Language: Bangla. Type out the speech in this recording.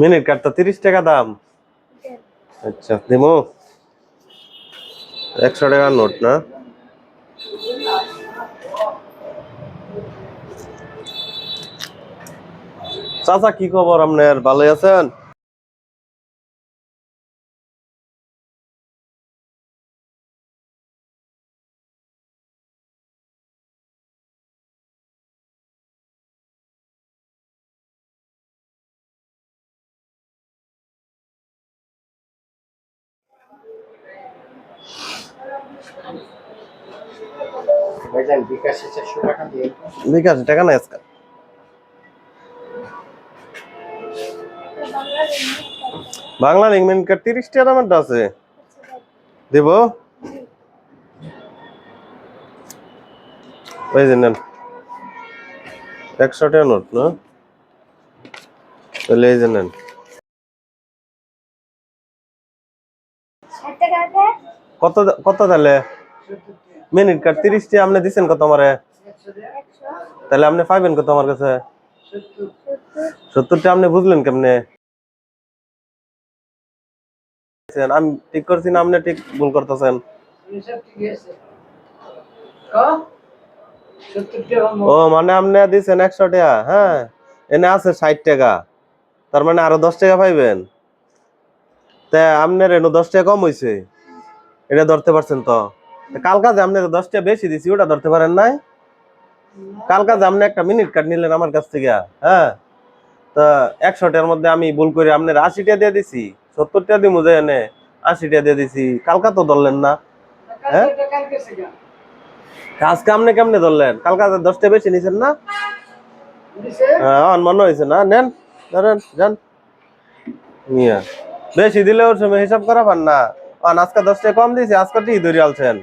মিনিট কার্ড তো 30 টাকা দাম। আচ্ছা দিমু 100 টাকার নোট না। চাচা কি খবর আপনার, ভালো আছেন? ভাইজান বিকাশে 400 টাকা দিয়ে বিকাশ টাকা নাই আজকে। বাংলা লিঙ্কমেন্ট কার্ড 30 টাকা দামের আছে, দেব? ওই যে নেন 100 টাকা নোট না, তাহলে এই যে নেন। কত কত তাহলে? মিনিট কার্ড 30 টাকা আপনি দিচ্ছেন কত আমারে? তাহলে আপনি পাইবেন কত আমার কাছে? 70 টাকা। আপনি বুঝলেন কেমনে? আমি ঠিক করছি না, আপনি ঠিক ভুল করতেছেন। ও মানে আপনি দিচ্ছেন 100 টাকা, হ্যাঁ এনে আছে 60 টাকা, তার মানে আরো 10 টাকা পাইবেন। তা আপনার এনে 10 টাকা কম হয়েছে, এটা ধরতে পারছেন তো? কালকা যে আপনার 10 টাকা বেশি দিছি ওটা ধরতে পারেন নাই? কালকা যে আপনি একটা মিনিট কার্ড নিলেন আমার কাছ থেকে, হ্যাঁ তা 100 টাকার মধ্যে আমি ভুল করে আপনার 80 টাকা দিয়ে দিছি, 70 টাকা দিয়ে মুজে এনে 80 টাকা দিয়ে দিছি, কালকা তো ধরলেন না। হ্যাঁ আজকে আপনি কেমনে ধরলেন? কালকা 10 টাকা বেশি নিছেন না? হ্যাঁ মনে হয়েছে না, নেন ধরেন যান নিয়ে। বেশি দিলে ওর সময় হিসাব করা পান না, আজকে 10 টাকা কম দিয়েছি, আজকে ঠিক ধরে আলছেন।